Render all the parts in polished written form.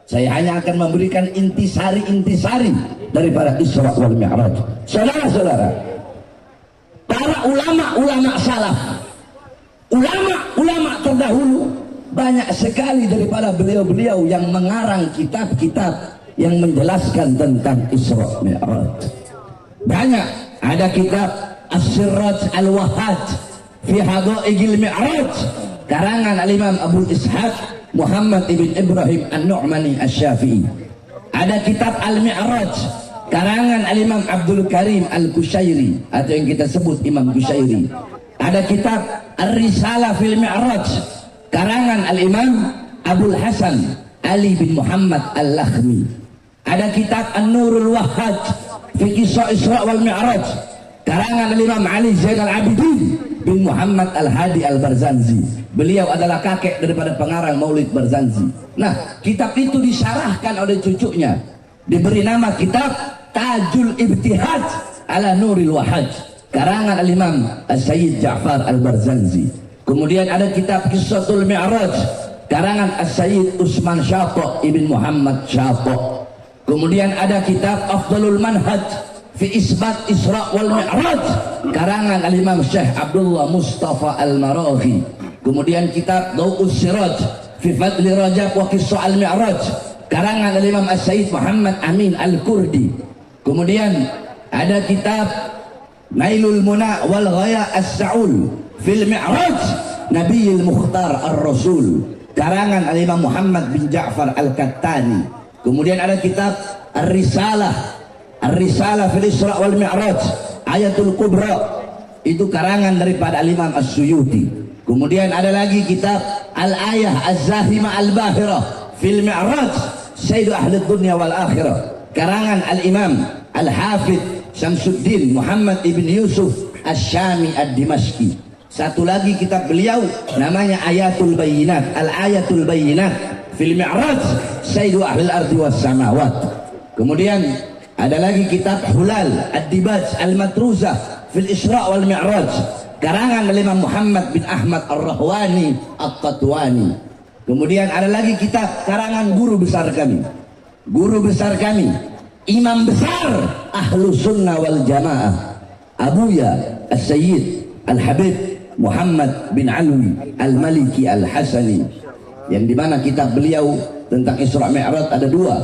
Saya hanya akan memberikan intisari-intisari daripada Isra wal Mi'raj. Saudara-saudara, para ulama-ulama salaf, ulama-ulama terdahulu, banyak sekali daripada beliau-beliau yang mengarang kitab-kitab yang menjelaskan tentang Isra Mi'raj. Banyak, ada kitab As-Siraj Al-Wahhaj fi Hadaigil Mi'raj karangan Al-Imam Abu Ishaq Muhammad ibn Ibrahim An-Nu'mani Asy-Syafi'i. Ada kitab Al-Mi'raj karangan Al-Imam Abdul Karim Al-Kushairi atau yang kita sebut Imam Kushairi. Ada kitab Ar-Risalah fil Mi'raj karangan Al-Imam Abul Hasan Ali bin Muhammad Al-Lakhmi. Ada kitab An-Nurul Wahhaj fi Qisah Isra wal Mi'raj karangan Al-Imam Ali Zainal Abidin bin Muhammad Al-Hadi Al-Barzanji. Beliau adalah kakek daripada pengarang Maulid Barzanji. Nah, kitab itu disyarahkan oleh cucunya, diberi nama kitab Tajul Ibtihaj ala Nuril Wahhaj karangan Al-Imam As-Sayyid Ja'far Al-Barzanji. Kemudian ada kitab Qissatul Mi'raj karangan As-Sayyid Usman Syata ibn Muhammad Syata. Kemudian ada kitab Afdalul Manhaj fi Isbat Isra wal Mi'raj karangan Al-Imam Syekh Abdullah Mustafa Al-Maraghi. Kemudian kitab Daw'us Siraj fi Fadli Rajab wa Qisah Al-Mi'raj karangan Al-Imam As-Sayyid Muhammad Amin Al-Kurdi. Kemudian ada kitab Nailul Muna wal Ghaya As-Sa'ul fil Mi'raj Nabiyil Mukhtar Ar-Rasul karangan Al-Imam Muhammad bin Ja'far Al-Kattani. Kemudian ada kitab Ar-Risalah fil Isra wal Mi'raj Ayatul Kubra, itu karangan daripada Al-Imam As-Suyuti. Kemudian ada lagi kitab Al-Ayah Az-Zahimah Al-Bahirah fil Mi'raj Sayyidu Ahli Dunya wal Akhirah karangan Al-Imam Al-Hafidh Syamsuddin Muhammad ibn Yusuf Asy-Syami Ad-Dimashqi. Satu lagi kitab beliau namanya Ayatul Bayyinat, Al-Ayatul Bayyinat fil Mi'raj Sayyidu Ahli Al-Ardi was Samawat. Kemudian ada lagi kitab Hulal Ad-Dibaj Al-Matruzah fil Isra wal Mi'raj karangan Imam Muhammad bin Ahmad Ar-Rahwani At-Tatwani. Kemudian ada lagi kitab karangan guru besar kami, imam besar Ahlus Sunnah wal Jamaah, Abuya As-Sayyid Al-Habib Muhammad bin Alwi Al-Maliki Al-Hasani, yang dimana kitab beliau tentang Isra Mi'raj ada dua.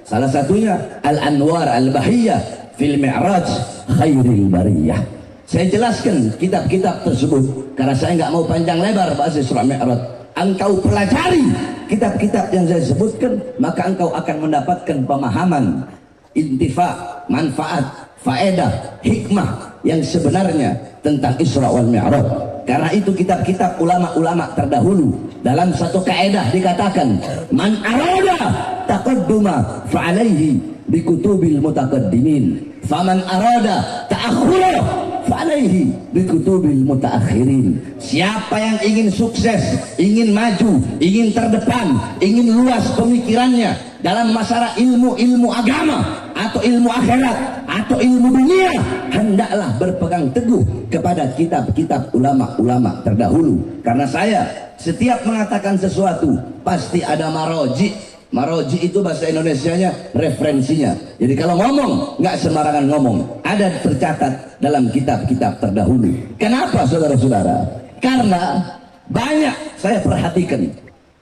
Salah satunya Al-Anwar Al-Bahiyah fil Mi'raj Khairil Bariyah. Saya jelaskan kitab-kitab tersebut karena saya nggak mau panjang lebar bahas Isra Mi'raj. Engkau pelajari kitab-kitab yang saya sebutkan, maka engkau akan mendapatkan pemahaman, intifa, manfaat, faedah, hikmah yang sebenarnya tentang Isra wal Mi'raj. Karena itu kitab-kitab ulama-ulama terdahulu dalam satu kaidah dikatakan, man arada taqadduma fa'alaihi bikutubil mutaqaddimin, faman arada ta'akhura fa'alaihi bikutubil mutaakhirin. Siapa yang ingin sukses, ingin maju, ingin terdepan, ingin luas pemikirannya dalam masalah ilmu agama atau ilmu akhirat atau ilmu dunia, hendaklah berpegang teguh kepada kitab-kitab ulama-ulama terdahulu. Karena saya setiap mengatakan sesuatu pasti ada maroji. Maroji itu bahasa Indonesianya referensinya. Jadi kalau ngomong nggak sembarangan ngomong, ada tercatat dalam kitab-kitab terdahulu. Kenapa saudara-saudara? Karena banyak saya perhatikan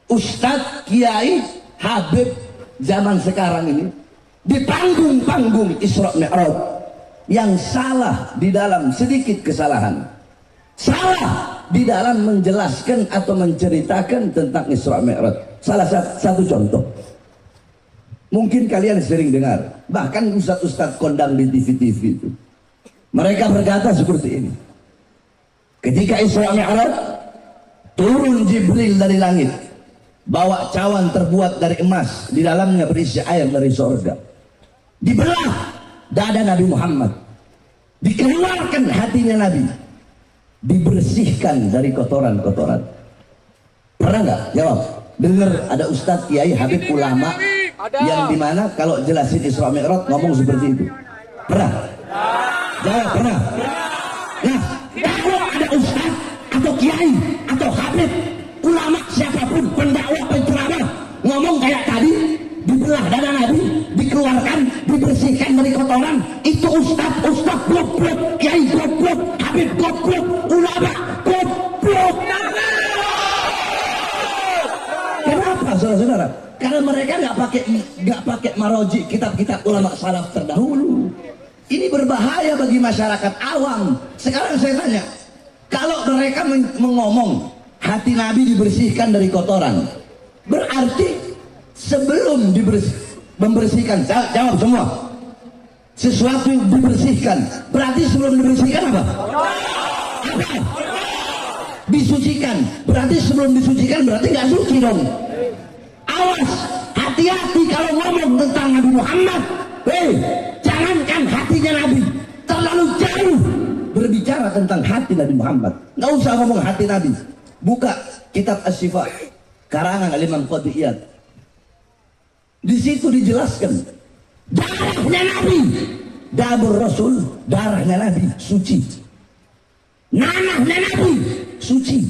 Ustadz, Kiai, Habib zaman sekarang ini di panggung-panggung Isra Mi'raj yang salah di dalam sedikit kesalahan, salah di dalam menjelaskan atau menceritakan tentang Isra Mi'raj. Salah satu contoh, mungkin kalian sering dengar, bahkan ustadz-ustadz kondang di TV-TV itu, mereka berkata seperti ini: ketika Isra Mi'raj, turun Jibril dari langit, bawa cawan terbuat dari emas, di dalamnya berisi air dari surga, dibelah dada Nabi Muhammad, dikeluarkan hatinya Nabi, dibersihkan dari kotoran-kotoran. Pernah nggak? Jawab. Dengar ada Ustadz, Kiai, Habib, ulama yang dimana kalau jelasin Isra Mi'raj ngomong seperti itu? Pernah? Jawab, pernah? Nah, kalau ada Ustadz atau Kiai atau Habib, ulama siapapun, pendakwah, penceramah ngomong kayak tadi di kotoran, itu ustaz goblok, kiai goblok, habib goblok, ulama goblok. Kenapa saudara-saudara? Karena mereka nggak pakai maroji kitab-kitab ulama salaf terdahulu. Ini berbahaya bagi masyarakat awam. Sekarang saya tanya, kalau mereka mengomong hati Nabi dibersihkan dari kotoran, berarti sebelum membersihkan, jawab semua. Sesuatu yang dibersihkan, berarti sebelum dibersihkan apa? Disucikan, berarti sebelum disucikan berarti nggak suci dong. Awas, hati-hati kalau ngomong tentang Nabi Muhammad. Jangankan hatinya Nabi, terlalu jauh berbicara tentang hati Nabi Muhammad. Nggak usah ngomong hati Nabi. Buka kitab Asy-Syifa karangan Imam Qadhi Iyad. Di situ dijelaskan darahnya Nabi, dambur Rasul, darahnya Nabi suci, nanahnya Nabi suci,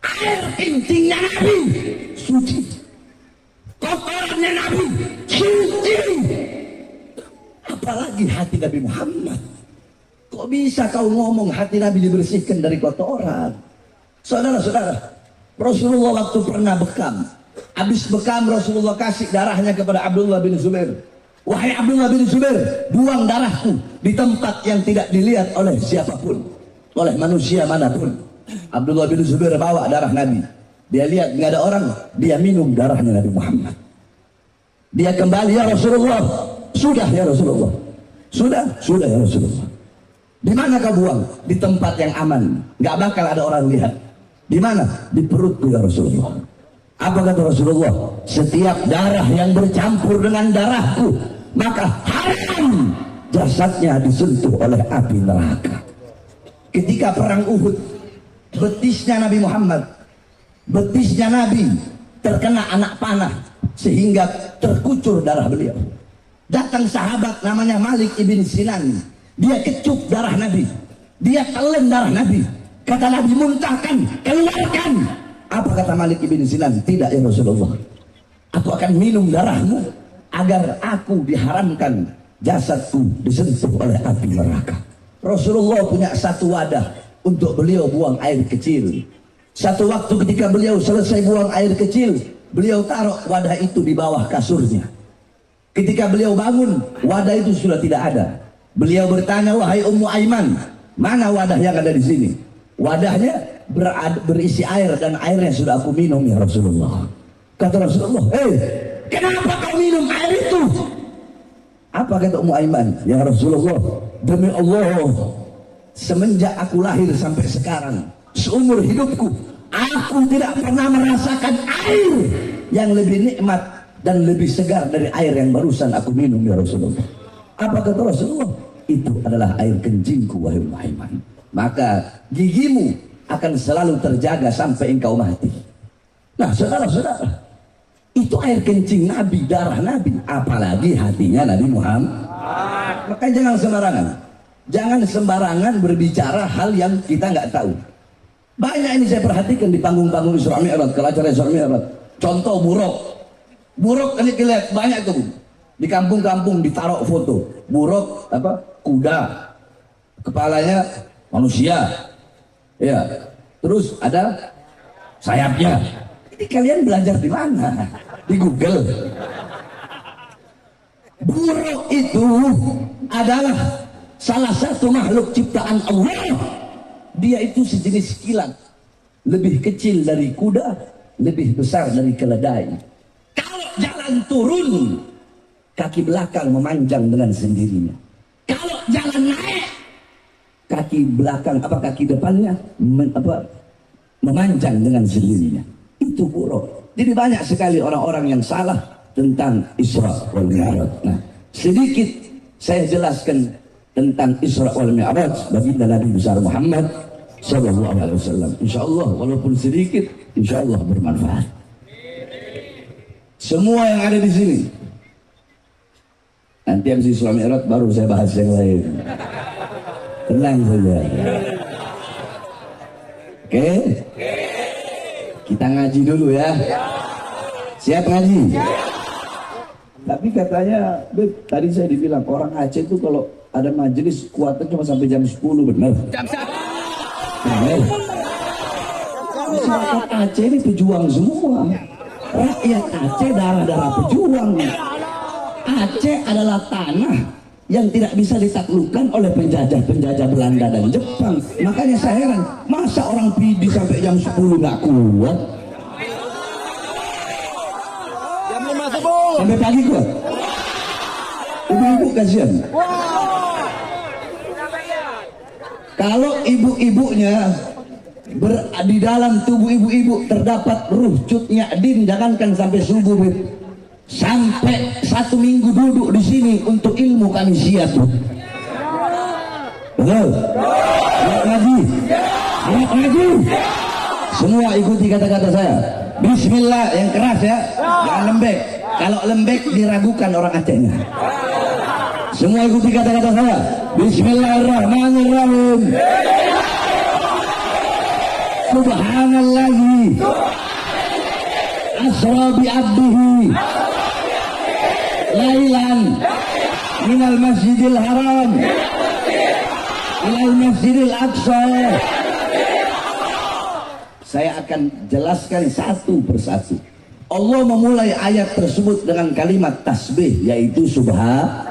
air kencingnya Nabi suci, kotorannya Nabi suci. Apalagi hati Nabi Muhammad. Kok bisa kau ngomong hati Nabi dibersihkan dari kotoran? Saudara-saudara, Rasulullah waktu pernah bekam, habis bekam Rasulullah kasih darahnya kepada Abdullah bin Zubair. Wahai Abdullah bin Zubair, buang darahku di tempat yang tidak dilihat oleh siapapun, oleh manusia manapun. Abdullah bin Zubair bawa darah Nabi. Dia lihat nggak ada orang, dia minum darahnya Nabi Muhammad. Dia kembali, ya Rasulullah, sudah ya Rasulullah, sudah ya Rasulullah. Di mana kau buang? Di tempat yang aman, nggak bakal ada orang lihat. Di mana? Di perutku ya Rasulullah. Apa kata Rasulullah? Setiap darah yang bercampur dengan darahku, maka haram jasadnya disentuh oleh api neraka. Ketika perang Uhud, betisnya Nabi Muhammad, betisnya Nabi terkena anak panah sehingga terkucur darah beliau. Datang sahabat namanya Malik ibn Sinan, dia kecup darah Nabi, dia telan darah Nabi. Kata Nabi, muntahkan, keluarkan. Apa kata Malik ibn Sinan? Tidak ya Rasulullah, aku akan minum darahmu agar aku diharamkan jasadku disentuh oleh api neraka. Rasulullah punya satu wadah untuk beliau buang air kecil. Satu waktu ketika beliau selesai buang air kecil, beliau taruh wadah itu di bawah kasurnya. Ketika beliau bangun, wadah itu sudah tidak ada. Beliau bertanya, wahai Ummu Aiman, mana wadah yang ada di sini? Wadahnya berisi air dan airnya sudah aku minum ya Rasulullah. Kata Rasulullah, kenapa kau minum air itu? Apa kata Ummu Aiman? Ya Rasulullah, demi Allah, semenjak aku lahir sampai sekarang, seumur hidupku, aku tidak pernah merasakan air yang lebih nikmat dan lebih segar dari air yang barusan aku minum ya Rasulullah. Apa kata Rasulullah? Itu adalah air kencingku wahai Ummu Aiman. Maka gigimu akan selalu terjaga sampai engkau mati. Nah saudara-saudara, itu air kencing Nabi, darah Nabi, apalagi hatinya Nabi Muhammad. Maka jangan sembarangan, jangan sembarangan berbicara hal yang kita nggak tahu. Banyak ini saya perhatikan di panggung-panggung Isra Mi'raj, kalau acara Isra Mi'raj. Contoh buruk ini kelihatan banyak tuh di kampung-kampung ditaruh foto buruk apa kuda, kepalanya manusia, ya, terus ada sayapnya. Ini kalian belajar di mana? Di Google. Buruk itu adalah salah satu makhluk ciptaan Allah. Dia itu sejenis kilat, lebih kecil dari kuda, lebih besar dari keledai. Kalau jalan turun, kaki belakang memanjang dengan sendirinya. Kalau jalan naik, kaki belakang kaki depannya memanjang dengan sendirinya. Itu buruk. Jadi banyak sekali orang-orang yang salah tentang Isra wal Mi'raj. Nah, sedikit saya jelaskan tentang Isra wal Mi'raj baginda Nabi besar Muhammad sallallahu alaihi wasallam. Insyaallah walaupun sedikit, insyaallah bermanfaat. Semua yang ada di sini. Nanti habis Isra Mi'raj baru saya bahas yang lain. Tenang saja. Oke? Kita ngaji dulu ya. Siap ngaji? Tapi katanya, Beb, tadi saya dibilang orang Aceh itu kalau ada majelis kuatnya cuma sampai jam 10, benar? Jam 1. Benar. Masyarakat Aceh ini pejuang semua. Rakyat Aceh darah-darah pejuang. Aceh adalah tanah yang tidak bisa ditaklukkan oleh penjajah-penjajah Belanda dan Jepang. Makanya saya heran, masa orang PD sampai jam 10 nggak kuat? Jam 5 subuh sampai pagi kuat? Ibu-ibu kasihan. Kalau ibu-ibunya di dalam tubuh ibu-ibu terdapat ruh cutnya din, jangankan sampai subuh, sampai 1 minggu duduk di sini untuk ilmu kami siap. Betul? Anak ngaji? Anak ngaji? Semua ikuti kata-kata saya. Bismillah yang keras ya, jangan lembek. Kalau lembek diragukan orang Acehnya. Semua ikuti kata-kata saya. Bismillahirrahmanirrahim. Subhanallahi asra bi abdihi lailan minal masjidil haram ilal masjidil aqsa. Saya akan jelaskan satu persatu. Allah memulai ayat tersebut dengan kalimat tasbih, yaitu subhana.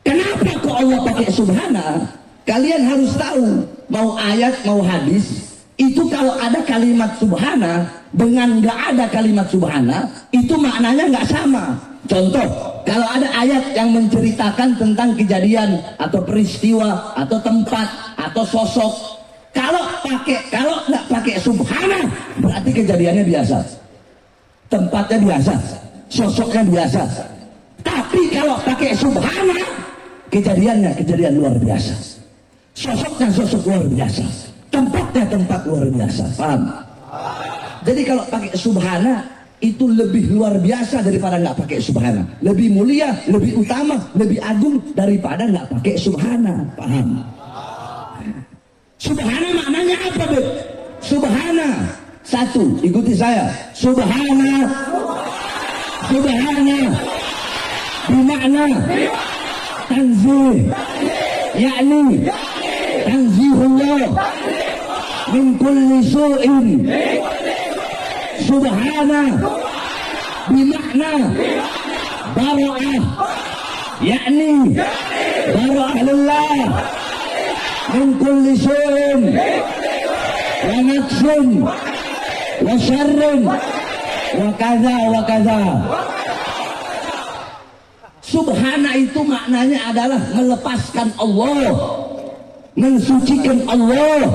Kenapa kok Allah pakai subhana? Kalian harus tahu, mau ayat mau hadis, itu kalau ada kalimat subhana dengan nggak ada kalimat subhana, itu maknanya nggak sama. Contoh, kalau ada ayat yang menceritakan tentang kejadian atau peristiwa atau tempat atau sosok, kalau nggak pakai subhana, berarti kejadiannya biasa, tempatnya biasa, sosoknya biasa. Tapi kalau pakai subhana, kejadiannya kejadian luar biasa, sosoknya sosok luar biasa, tempatnya tempat luar biasa. Paham? Jadi kalau pakai subhana itu lebih luar biasa daripada nggak pakai subhana, lebih mulia, lebih utama, lebih agung daripada nggak pakai subhana. Paham? Subhana maknanya apa, Beb? Subhana, satu, ikuti saya. Subhana bermakna tanzih, yakni tanzihullah min kulli su'in. Subhana bermakna bara'ah, yakni bara'ah lillah min kulli su'in wa naqsin wa syarrin wa kaza wa kaza. Subhana itu maknanya adalah melepaskan Allah, mensucikan Allah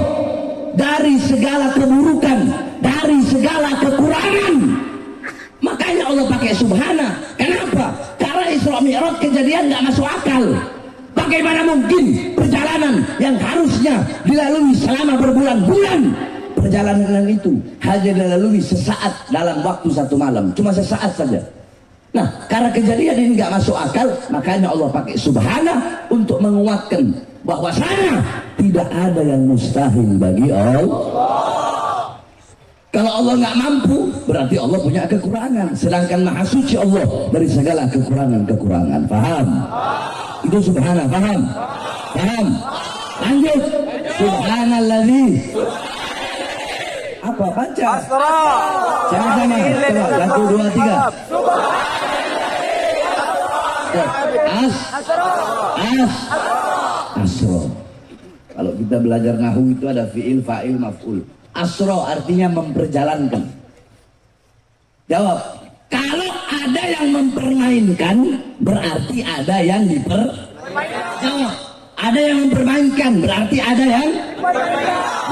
dari segala keburukan, dari segala kekurangan. Makanya Allah pakai subhana. Kenapa? Karena Isra Mi'raj kejadian nggak masuk akal. Bagaimana mungkin perjalanan yang harusnya dilalui selama berbulan-bulan, perjalanan itu hanya dilalui sesaat dalam waktu 1 malam, cuma sesaat saja. Nah, karena kejadian ini nggak masuk akal, makanya Allah pakai subhana untuk menguatkan bahwasanya tidak ada yang mustahil bagi Allah. Kalau Allah nggak mampu, berarti Allah punya kekurangan. Sedangkan Maha Suci Allah dari segala kekurangan-kekurangan. Paham? Itu subhana. Paham? Paham? Lanjut. Subhanalladzi. Apa? Baca. Sama-sama. Coba. 1, 2, 3. Asro. Kalau kita belajar nahu itu ada fi'il, fa'il, maf'ul. Asro artinya memperjalankan. Jawab. Kalau ada yang mempermainkan, berarti ada yang Jawab. Ada yang mempermainkan, berarti ada yang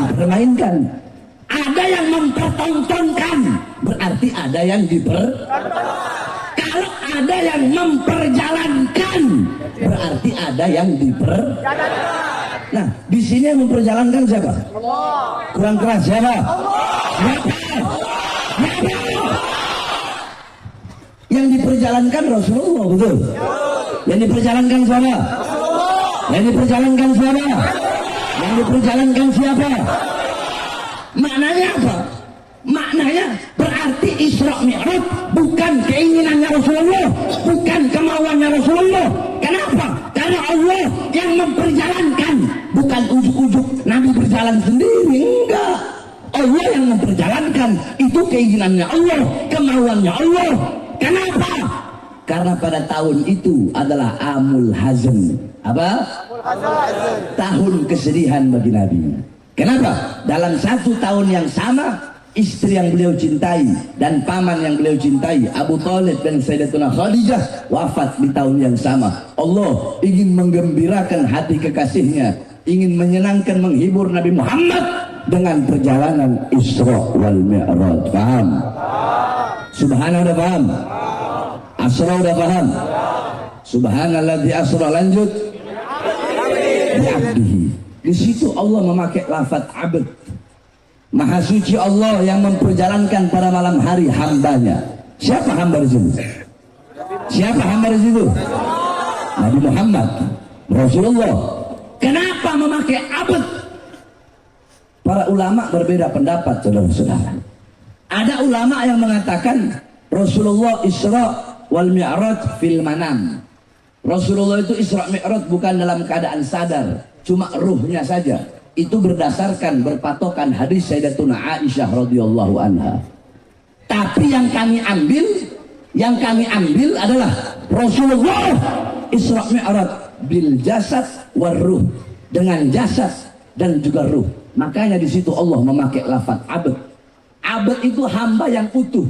dipermainkan. Ada yang mempertontonkan, berarti ada yang Kalau ada yang memperjalankan, berarti ada yang Nah, di sini yang memperjalankan siapa? Allah. Kurang keras siapa? Allah. Yang diperjalankan Rasulullah, betul? Yang diperjalankan siapa? Yang diperjalankan siapa? Yang diperjalankan siapa? Maknanya apa? Maknanya berarti Isra Mi'raj bukan keinginannya Rasulullah, bukan kemauannya Rasulullah. Kenapa? Karena Allah yang memperjalankan, bukan ujuk-ujuk Nabi berjalan sendiri, enggak. Allah yang memperjalankan, itu keinginannya Allah, kemauannya Allah. Kenapa? Karena pada tahun itu adalah Amul Hazn. Apa? Tahun kesedihan bagi Nabi. Kenapa? Dalam satu tahun yang sama, istri yang beliau cintai dan paman yang beliau cintai, Abu Thalib dan Sayyidatuna Khadijah, wafat di tahun yang sama. Allah ingin menggembirakan hati kekasihnya, ingin menyenangkan, menghibur Nabi Muhammad dengan perjalanan Isra wal Mi'raj. Paham? Subhanallah, udah paham? Asra udah paham? Subhanalladzi asra, lanjut. Bi abdihi. Di situ Allah memakai lafaz abd. Maha suci Allah yang memperjalankan pada malam hari hambanya. Siapa hamba di situ? Siapa hamba di situ? Nabi Muhammad, Rasulullah. Kenapa memakai abd? Para ulama berbeda pendapat, saudara-saudara. Ada ulama yang mengatakan Rasulullah Isra wal Mi'raj fil manam. Rasulullah itu Isra Mi'raj bukan dalam keadaan sadar, cuma ruhnya saja. Itu berdasarkan berpatokan hadis Sayyidatuna Aisyah radhiyallahu anha. Tapi yang kami ambil adalah Rasulullah Isra Mi'raj bil jasad war ruh, dengan jasad dan juga ruh. Makanya di situ Allah memakai lafaz abd. Abd itu hamba yang utuh.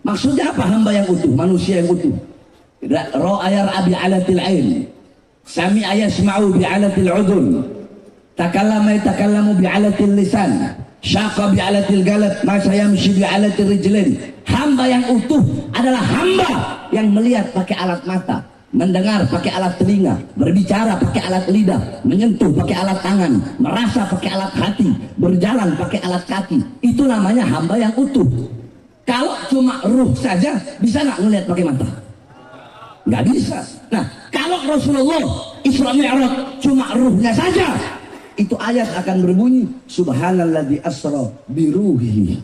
Maksudnya apa hamba yang utuh? Manusia yang utuh. Ra'ayar abi alatil ain, sami ayasma'u bi alatil udun, takallama yatakallamu bi alatil lisan, syaqa bi alatil galat, masa yamshi bi alatil rijlin. Hamba yang utuh adalah hamba yang melihat pakai alat mata, mendengar pakai alat telinga, berbicara pakai alat lidah, menyentuh pakai alat tangan, merasa pakai alat hati, berjalan pakai alat kaki. Itu namanya hamba yang utuh. Kalau cuma ruh saja, bisa nggak ngelihat pakai mata? Nggak bisa. Nah, kalau Rasulullah Isra Mi'raj cuma ruhnya saja, itu ayat akan berbunyi Subhanalladzi asra biruhi.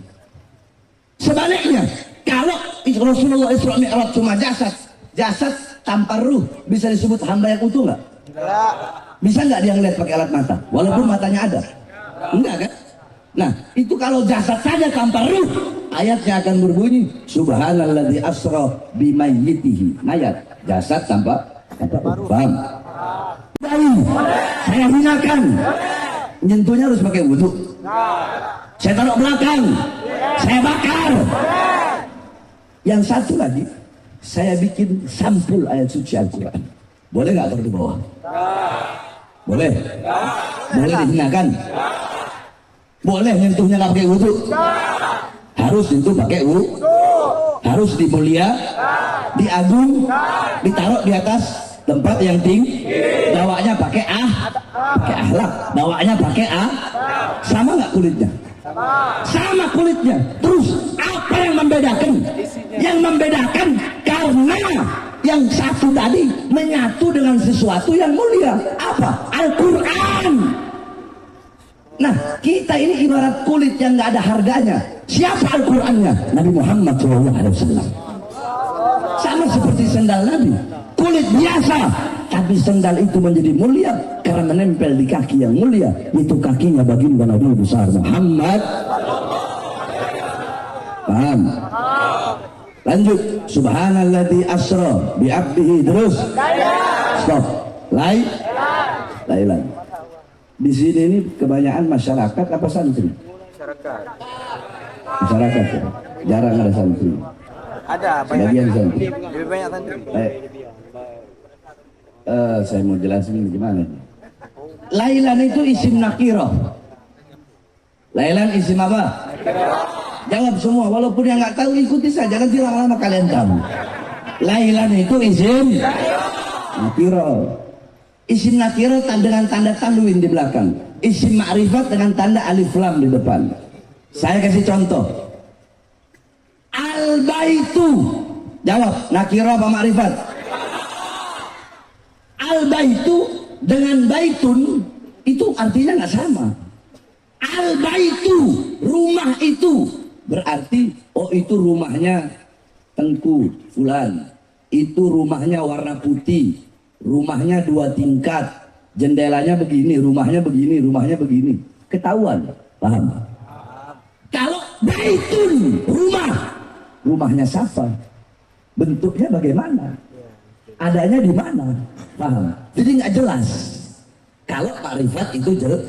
Sebaliknya, kalau Rasulullah Isra Mi'raj cuma jasad tanpa ruh, bisa disebut hamba yang utuh nggak? Enggak. Bisa nggak dia ngeliat pakai alat mata? Walaupun matanya ada? Enggak kan? Nah, itu kalau jasad saja tanpa ruh, ayatnya akan berbunyi Subhanalladzi asra bimayyitihi. Mayat, jasad tanpa ruh. Paham? Saya hinakan, nyentuhnya harus pakai wudu. Saya taruh belakang, saya bakar. Yang satu lagi, saya bikin sampul ayat suci Al-Quran. Boleh nggak taruh di bawah? Boleh? Boleh dihinakan? Boleh nyentuhnya nggak pakai wudu? Harus nyentuh pakai wudu. Harus dimulia, diagung, ditaruh di atas tempat yang tinggi. Bawanya pakai ahlak, bawanya pakai sama nggak kulitnya? Sama kulitnya. Terus apa yang membedakan? Yang membedakan karena yang satu tadi menyatu dengan sesuatu yang mulia. Apa? Al-Quran. Nah, kita ini ibarat kulit yang nggak ada harganya. Siapa Al-Qurannya? Nabi Muhammad SAW. Sama seperti sendal Nabi, kulit biasa, tapi sendal itu menjadi mulia karena menempel di kaki yang mulia, itu kakinya baginda Nabi besar Muhammad. Paham? Lanjut. Subhanalladzi asra bi abdihi. Terus stop. Lailan. Di sini ini kebanyakan masyarakat apa santri? Masyarakat ya? Jarang ada santri. Ada sebagian santri. lebih banyak santri. Saya mau jelasin gimana. Lailan itu isim nakirah. Lailan isim apa? Jawab semua, walaupun yang nggak tahu ikuti saja, nanti lama-lama kalian tahu. Lailan itu isim nakirah. Isim nakirah dengan tanda tanwin di belakang. Isim ma'rifat dengan tanda alif lam di depan. Saya kasih contoh. Al-baitu. Jawab, nakirah apa ma'rifat? Al-baitu dengan baitun itu artinya nggak sama. Al-baitu, rumah itu, berarti oh itu rumahnya Tengku Fulan, itu rumahnya warna putih, rumahnya 2 tingkat, jendelanya begini, rumahnya begini, rumahnya begini, ketahuan, paham? Kalau baitun, rumahnya siapa? Bentuknya bagaimana? Adanya di mana? Paham? Jadi nggak jelas. Kalau makrifat itu jelas.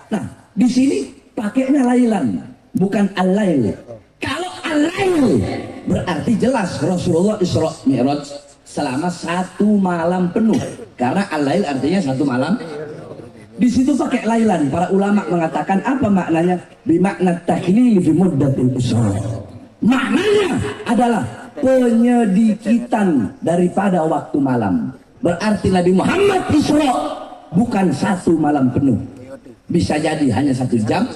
Nah, di sini pakainya lailan, bukan al-lail. Kalau al-lail berarti jelas Rasulullah Isra Mi'raj selama 1 malam penuh. Karena al-lail artinya 1 malam. Di situ pakai lailan. Para ulama mengatakan apa maknanya? Bimakna tahlil fi muddatil isra. Maknanya adalah penyedikitan daripada waktu malam. Berarti Nabi Muhammad Isra bukan 1 malam penuh. Bisa jadi hanya 1 jam,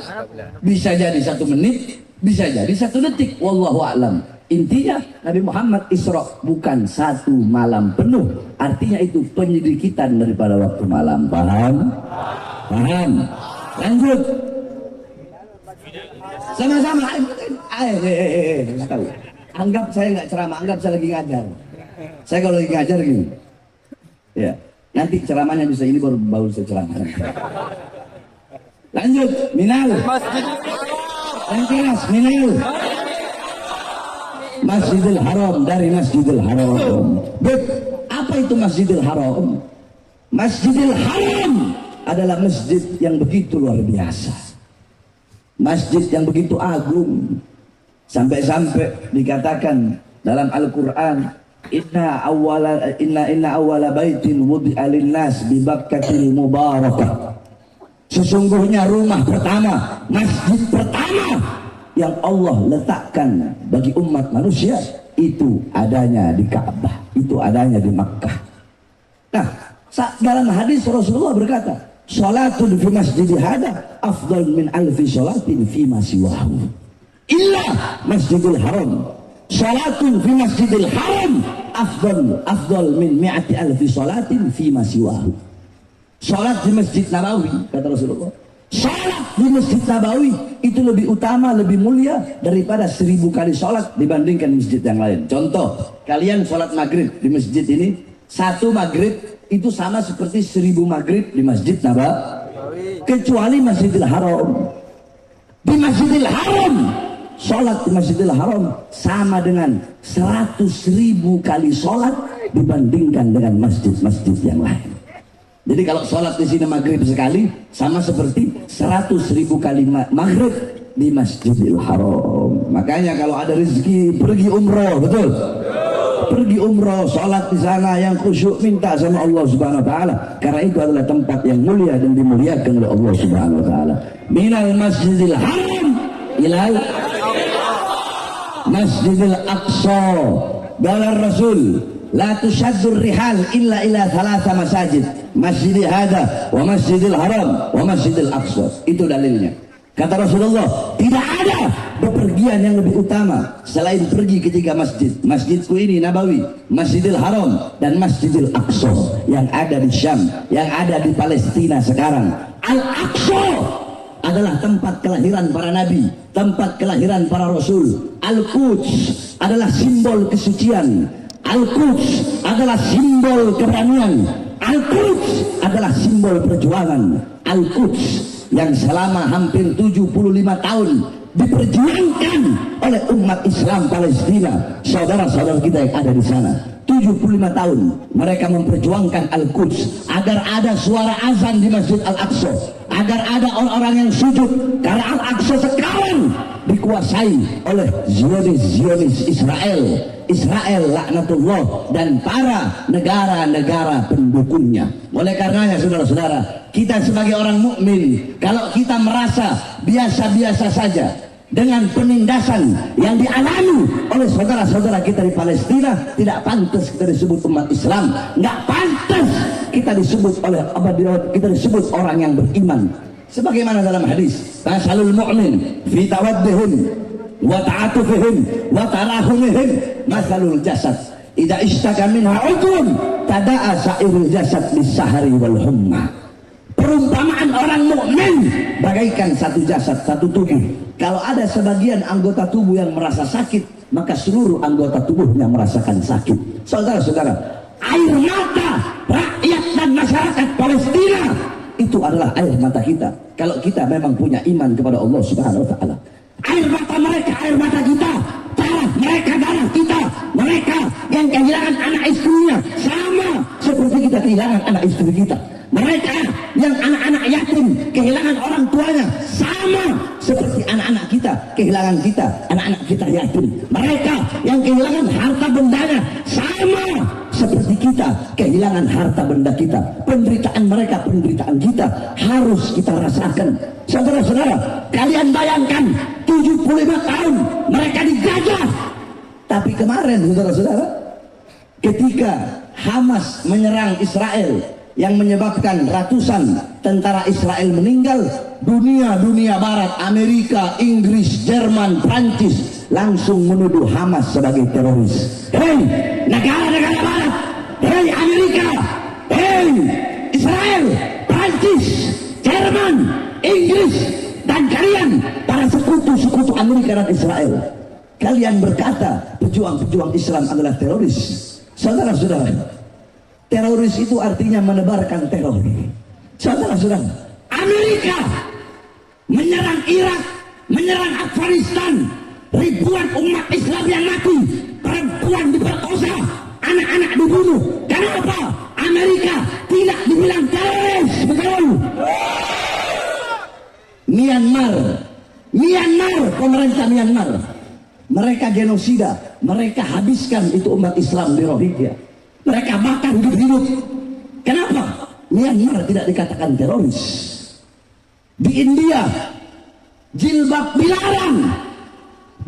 bisa jadi 1 menit, bisa jadi 1 detik. Wallahu a'lam. Intinya Nabi Muhammad Isra bukan 1 malam penuh. Artinya itu penyedikitan daripada waktu malam. Paham? Paham? Lanjut. Sama-sama. Anggap saya nggak ceramah, anggap saya lagi ngajar. Saya kalau lagi ngajar gini, ya nanti ceramahnya bisa ini baru saya ceramah. Lanjut, minal. Yang keras, minal. Masjidil Haram, dari Masjidil Haram. Bet, apa itu Masjidil Haram? Masjidil Haram adalah masjid yang begitu luar biasa. Masjid yang begitu agung. Sampai-sampai dikatakan dalam Al-Quran, inna awwala baitin wudi'a lin-nas bi Bakkatil mubarakah. Sesungguhnya rumah pertama, masjid pertama yang Allah letakkan bagi umat manusia itu adanya di Ka'bah, itu adanya di Makkah. Nah, dalam hadis Rasulullah berkata, salatun fi masjidi hada afdal min alfi salatin fi ma siwahu illa Masjidil Haram. Salatun fi Masjidil Haram afdal min mi'ati alfi salatin fi ma siwahu. Salat di Masjid Nabawi, kata Rasulullah, salat di Masjid Nabawi itu lebih utama, lebih mulia daripada 1000 kali salat dibandingkan masjid yang lain. Contoh, kalian salat maghrib di masjid ini, 1 maghrib itu sama seperti 1000 maghrib di Masjid Nabawi, kecuali Masjidil Haram. Di Masjidil Haram, salat di Masjidil Haram sama dengan 100.000 kali salat dibandingkan dengan masjid-masjid yang lain. Jadi kalau sholat di sini maghrib sekali sama seperti 100.000 kali maghrib di Masjidil Haram. Makanya kalau ada rezeki pergi umroh, betul? Pergi umroh, sholat di sana yang khusyuk, minta sama Allah Subhanahu Wa Taala. Karena itu adalah tempat yang mulia dan dimuliakan oleh Allah Subhanahu Wa Taala. Minal Masjidil Haram ilal Masjidil Aqsa. Dalam Rasul, la tushaddur rihal illa ila 3 masajid. Masjidil Hada wa Masjidil Haram wa Masjidil Aqsa. Itu dalilnya. Kata Rasulullah, tidak ada bepergian yang lebih utama selain pergi ke 3 masjid. Masjidku ini Nabawi, Masjidil Haram dan Masjidil Aqsa yang ada di Syam, yang ada di Palestina sekarang. Al-Aqsa adalah tempat kelahiran para nabi, tempat kelahiran para rasul. Al-Quds adalah simbol kesucian. Al-Quds adalah simbol keberanian. Al-Quds adalah simbol perjuangan. Al-Quds yang selama hampir 75 tahun diperjuangkan oleh umat Islam Palestina, saudara-saudara kita yang ada di sana. 75 tahun mereka memperjuangkan Al-Quds agar ada suara azan di Masjid Al-Aqsa, agar ada orang-orang yang sujud, karena Al-Aqsa sekarang dikuasai oleh Zionis Israel laknatullah dan para negara-negara pendukungnya. Oleh karenanya saudara-saudara, kita sebagai orang mukmin, kalau kita merasa biasa-biasa saja dengan penindasan yang dialami oleh saudara-saudara kita di Palestina, tidak pantas kita disebut umat Islam, nggak pantas kita disebut orang yang beriman. Sebagaimana dalam hadis, masalul mu'min fi tawaddihim wa ta'atufihim wa tarahumihim masalul jasad idza ishtaka minha udhun tada'a sa'irul jasad bis-sahari wal humma. Perumpamaan orang mukmin bagaikan satu jasad, satu tubuh. Kalau ada sebagian anggota tubuh yang merasa sakit, maka seluruh anggota tubuhnya merasakan sakit. Saudara-saudara, air mata rakyat dan masyarakat Palestina itu adalah air mata kita. Kalau kita memang punya iman kepada Allah Subhanahu wa taala. Air mata mereka, air mata kita. Darah mereka, darah kita. Mereka yang kehilangan anak istrinya sama seperti kita kehilangan anak istri kita. Mereka yang anak-anak yatim kehilangan orang tuanya sama seperti anak-anak kita kehilangan kita, anak-anak kita yatim. Mereka yang kehilangan harta bendanya sama seperti kita kehilangan harta benda kita. Penderitaan mereka, penderitaan kita harus kita rasakan. Saudara-saudara, kalian bayangkan 75 tahun mereka dijajah. Tapi kemarin saudara-saudara, ketika Hamas menyerang Israel yang menyebabkan ratusan tentara Israel meninggal, dunia barat, Amerika, Inggris, Jerman, Prancis langsung menuduh Hamas sebagai teroris. Hei negara-negara barat, hei Amerika, hei Israel, Prancis, Jerman, Inggris, dan kalian para sekutu-sekutu Amerika dan Israel, kalian berkata pejuang-pejuang Islam adalah teroris. Saudara-saudara, teroris itu artinya menebarkan teror. Saudara-saudara, Amerika menyerang Irak, menyerang Afghanistan, ribuan umat Islam yang mati, perempuan diperkosa, anak-anak dibunuh. Kenapa Amerika tidak dibilang teroris? Betul. Myanmar, pemerintah Myanmar, mereka genosida, mereka habiskan itu umat Islam di Rohingya. Mereka makan hidup-hidup. Kenapa Myanmar tidak dikatakan teroris? Di India jilbab dilarang,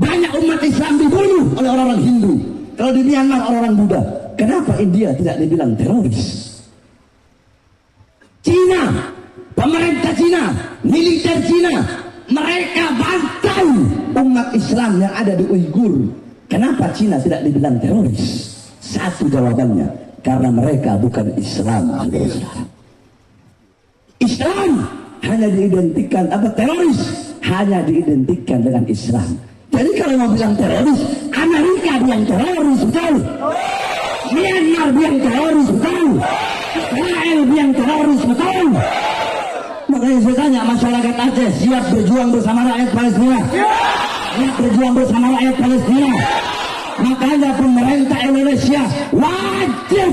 banyak umat Islam dibunuh oleh orang-orang Hindu. Kalau di Myanmar orang-orang Buddha. Kenapa India tidak dibilang teroris? Cina, pemerintah Cina, militer Cina, mereka bantai umat Islam yang ada di Uighur. Kenapa Cina tidak dibilang teroris? Satu jawabannya, karena mereka bukan Islam. Islam hanya diidentikan, teroris hanya diidentikan dengan Islam. Jadi kalau mau bilang teroris, Amerika bilang teroris, betul. Myanmar bilang teroris, betul. Israel bilang teroris, betul. Makanya saya tanya, masyarakat Aceh siap berjuang bersama rakyat Palestina? Siap berjuang bersama rakyat Palestina. Makanya pemerintah Indonesia wajib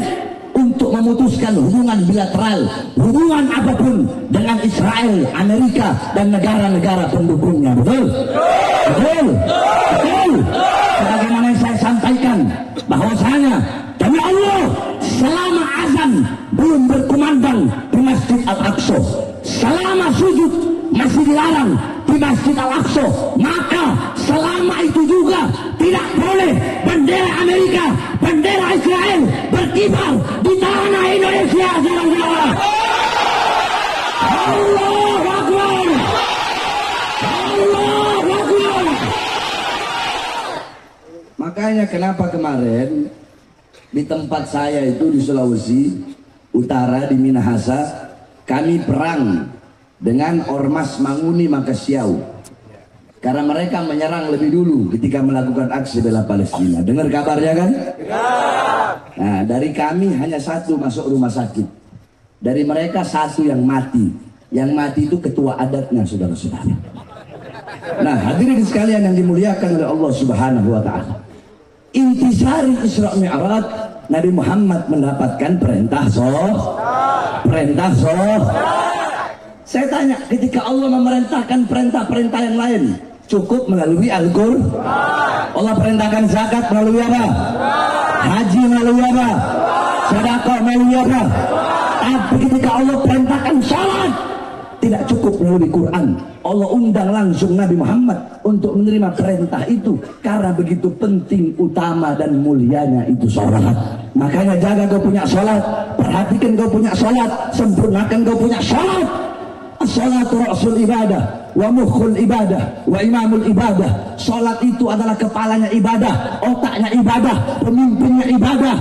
untuk memutuskan hubungan bilateral, hubungan apapun dengan Israel, Amerika, dan negara-negara pendukungnya. Betul? Betul? Betul? Sebagaimana yang saya sampaikan, bahwasanya demi Allah, selama azan belum berkumandang di Masjid Al-Aqsa, selama sujud masih dilarang di Masjid Al-Aqsa, maka selama itu juga tidak boleh bendera Amerika, bendera Israel berkibar di tanah Indonesia. Saudara-saudara, Allahu Akbar, Allahu Akbar. Makanya kenapa kemarin di tempat saya itu di Sulawesi Utara, di Minahasa, kami perang dengan Ormas Manguni Makassiau, karena mereka menyerang lebih dulu ketika melakukan aksi bela Palestina. Dengar kabarnya kan? Nah, dari kami hanya satu masuk rumah sakit, dari mereka satu yang mati. Yang mati itu ketua adatnya, saudara-saudara. Nah, hadirin sekalian yang dimuliakan oleh Allah Subhanahu wa taala, intisari Isra Mi'raj, Nabi Muhammad mendapatkan perintah Saya tanya, ketika Allah memerintahkan perintah-perintah yang lain, cukup melalui Al-Qur'an? Allah perintahkan zakat melalui apa? Haji melalui apa? Sedekah melalui apa? Tapi ketika Allah perintahkan salat, tidak cukup melalui Quran. Allah undang langsung Nabi Muhammad untuk menerima perintah itu, karena begitu penting, utama, dan mulianya itu salat. Makanya jaga kau punya salat, perhatikan kau punya salat, sempurnakan kau punya salat. As-salatu ra'sul ibadah wa mukhul ibadah wa imamul ibadah. Salat itu adalah kepalanya ibadah, otaknya ibadah, pemimpinnya ibadah.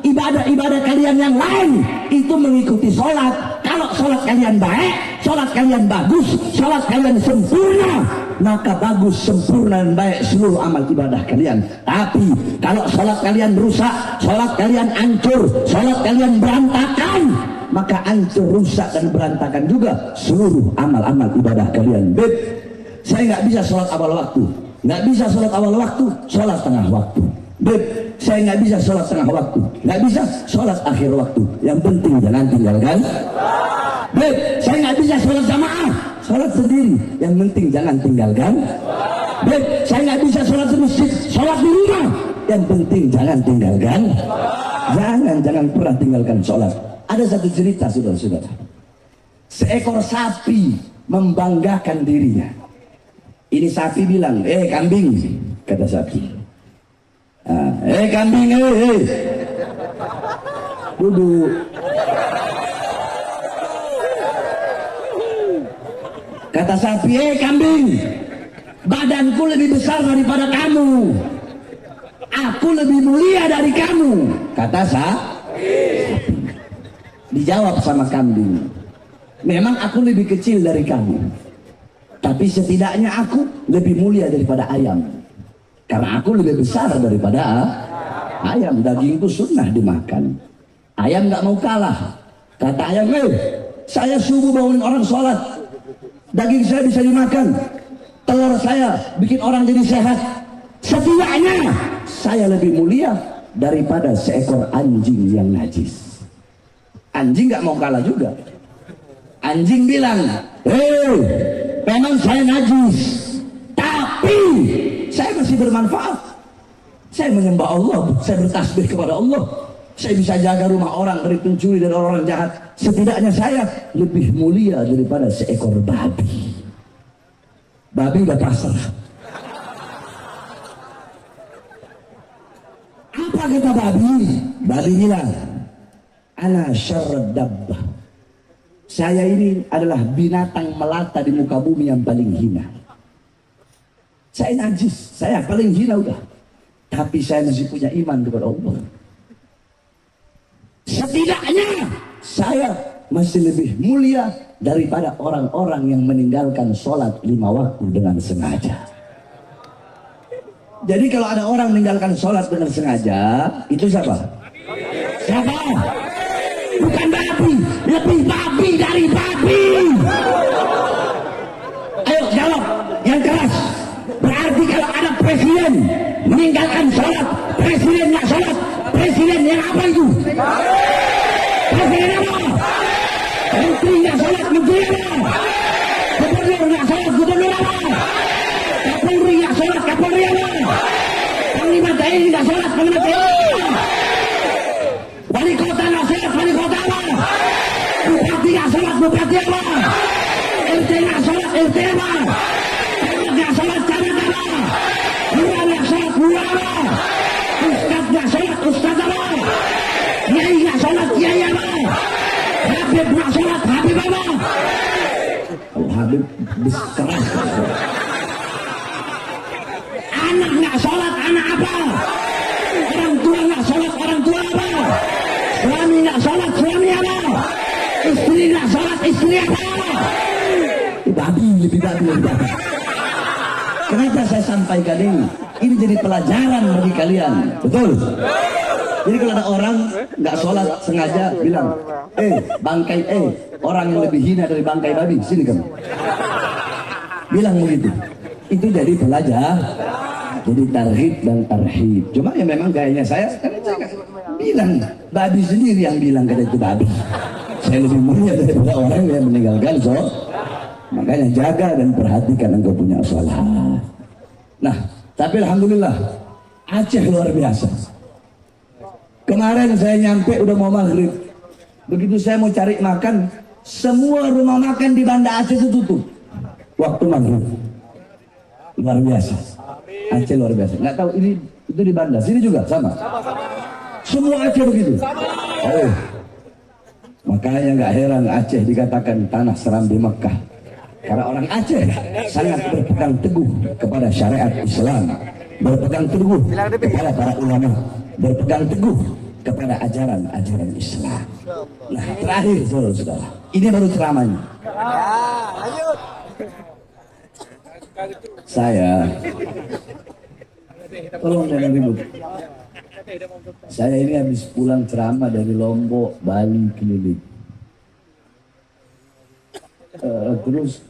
Ibadah-ibadah kalian yang lain itu mengikuti salat. Kalau salat kalian baik, salat kalian bagus, salat kalian sempurna, maka bagus, sempurna dan baik seluruh amal ibadah kalian. Tapi kalau sholat kalian rusak, sholat kalian hancur, sholat kalian berantakan, maka hancur, rusak dan berantakan juga seluruh amal-amal ibadah kalian. Beb, saya nggak bisa sholat awal waktu, nggak bisa sholat awal waktu, sholat tengah waktu. Beb, saya nggak bisa sholat tengah waktu, nggak bisa sholat akhir waktu. Yang penting jangan tinggalkan. Beb, saya nggak bisa sholat jamaah, sholat sendiri. Yang penting jangan tinggalkan. Beb, saya nggak bisa sholat di masjid, sholat di rumah. Yang penting jangan tinggalkan. Jangan pernah tinggalkan sholat. Ada satu cerita, saudara-saudara. Seekor sapi membanggakan dirinya. Ini sapi bilang, kambing, kata sapi. Kambing, duduk. Kata sapi, kambing, badanku lebih besar daripada kamu, aku lebih mulia dari kamu. Kata sapi. Dijawab sama kambing, memang aku lebih kecil dari kamu, tapi setidaknya aku lebih mulia daripada ayam, karena aku lebih besar daripada ayam. Dagingku sunnah dimakan. Ayam gak mau kalah. Kata ayam, saya subuh bangunin orang sholat, daging saya bisa dimakan, telur saya bikin orang jadi sehat, setidaknya saya lebih mulia daripada seekor anjing yang najis. Anjing gak mau kalah juga. Anjing bilang, memang saya najis, tapi saya masih bermanfaat. Saya menyembah Allah, saya bertasbih kepada Allah, saya bisa jaga rumah orang dari pencuri dan orang jahat. Setidaknya saya lebih mulia daripada seekor babi. Babi udah pasrah. Apa kata babi? Babi bilang, ana syarrad dabbah. Saya ini adalah binatang melata di muka bumi yang paling hina. Saya najis, saya paling hina udah. Tapi saya masih punya iman kepada Allah. Setidaknya saya masih lebih mulia daripada orang-orang yang meninggalkan sholat 5 waktu dengan sengaja. Jadi kalau ada orang meninggalkan sholat dengan sengaja, itu siapa? Siapa? Bukan babi, lebih babi dari babi. Ayo jawab yang keras. Berarti kalau ada presiden meninggalkan sholat, presiden nggak sholat, presiden yang apa itu? Presiden apa? Menteri nggak sholat, menteri apa? Gubernur nggak sholat, gubernur apa? Kapolri nggak sholat, kapolri apa? Panglima TNI nggak sholat, panglima TNI apa? Wali kota nggak sholat, wali kota apa? Bupati nggak sholat, bupati apa? RT nggak sholat, RT apa? Camat nggak sholat, camat apa? Lurah nggak sholat, lurah apa? Ustadz nggak sholat, ustadz apa? Kiai nggak sholat, kiai apa? Habib nggak sholat, habib apa? Oh, habib keras. Anak nggak sholat, anak apa? Orang tua nggak sholat, orang tua apa? Suami nggak sholat, suami apa? Istri nggak sholat, istri apa? Babi, lebih babi. Kenapa saya sampaikan ini? Ini jadi pelajaran bagi kalian, betul? Jadi kalau ada orang nggak sholat sengaja bilang, bangkai, orang yang lebih hina dari bangkai babi, sini kamu. Bilang begitu. Itu jadi pelajar, jadi tarhib dan tarhib. Cuma ya memang gayanya saya, karena saya bilang, babi sendiri yang bilang kata itu babi. Saya lebih mulia daripada orang yang meninggalkan sholat. Makanya jaga dan perhatikan engkau punya sholat. Nah, tapi alhamdulillah Aceh luar biasa. Kemarin saya nyampe udah mau maghrib. Begitu saya mau cari makan, semua rumah makan di Banda Aceh itu tutup waktu maghrib. Luar biasa. Aceh luar biasa. Nggak tahu ini itu di Banda, sini juga sama. Semua Aceh begitu. Oh, makanya nggak heran Aceh dikatakan tanah serambi Mekah. Karena orang Aceh sangat berpegang teguh kepada syariat Islam, berpegang teguh kepada para ulama, berpegang teguh kepada ajaran-ajaran Islam. Nah, terakhir saudara-saudara, ini baru ceramahnya. Saya, tolong jangan ribut. Saya ini habis pulang ceramah dari Lombok, Bali, keliling. Terus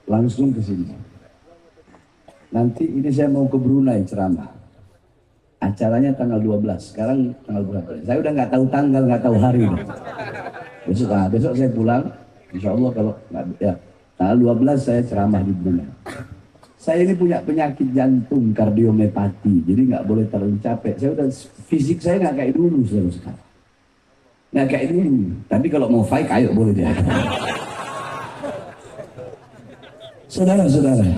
langsung ke sini. Nanti ini saya mau ke Brunei ceramah. Acaranya tanggal 12. Sekarang tanggal berapa? Saya udah nggak tahu tanggal, nggak tahu hari. Besok saya pulang. Insya Allah kalau ya tanggal 12 saya ceramah di Brunei. Saya ini punya penyakit jantung, kardiomyopati, jadi nggak boleh terlalu capek. Saya udah fisik saya nggak kayak dulu sekarang. Nggak kayak dulu. Tapi kalau mau fight, ayo boleh dia. Saudara-saudara,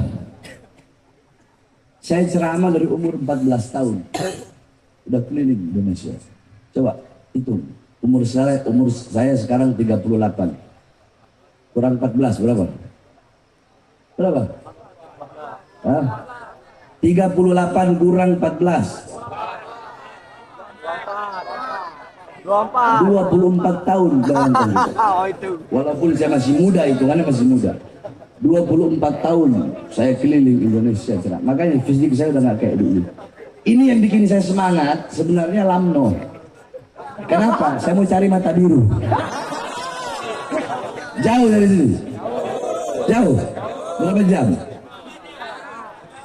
saya ceramah dari umur 14 tahun. Udah keliling Indonesia. Coba hitung. Umur saya sekarang 38. Kurang 14 berapa? Berapa? Hah? 38 kurang 14. 24 tahun. Walaupun saya masih muda, hitungannya masih muda. 24 tahun saya keliling Indonesia cerah. Makanya fisik saya udah gak kayak dulu. Ini yang bikin saya semangat sebenarnya lamno. Kenapa? Saya mau cari mata biru. Jauh dari sini. Jauh. Berapa jam?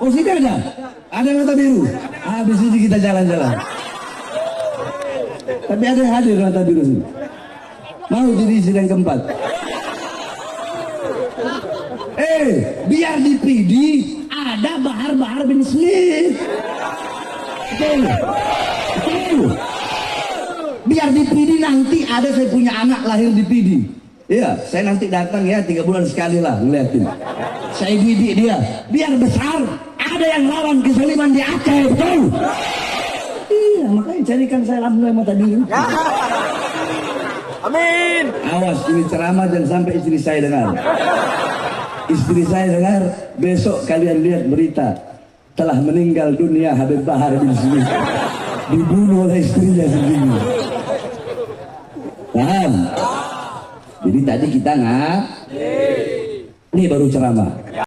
Oh sini ada mata biru. Habis ini kita jalan-jalan. Tapi ada yang hadir mata biru sini. Mau jadi istri yang keempat. Biar di PD ada Bahar bin Smith. Betul. Biar di PD nanti ada saya punya anak lahir di PD. Iya, saya nanti datang ya 3 bulan sekali lah ngeliatin. Saya didik dia. Biar besar ada yang lawan kezaliman di Aceh, betul. Iya, makanya carikan saya alhamdulillah mata biru. Amin. Awas ini ceramah dan sampai istri saya dengar. Istri saya dengar, besok kalian lihat berita telah meninggal dunia Habib Bahar bin Smith, dibunuh oleh istrinya sendiri. Paham? Jadi tadi kita ini baru ceramah.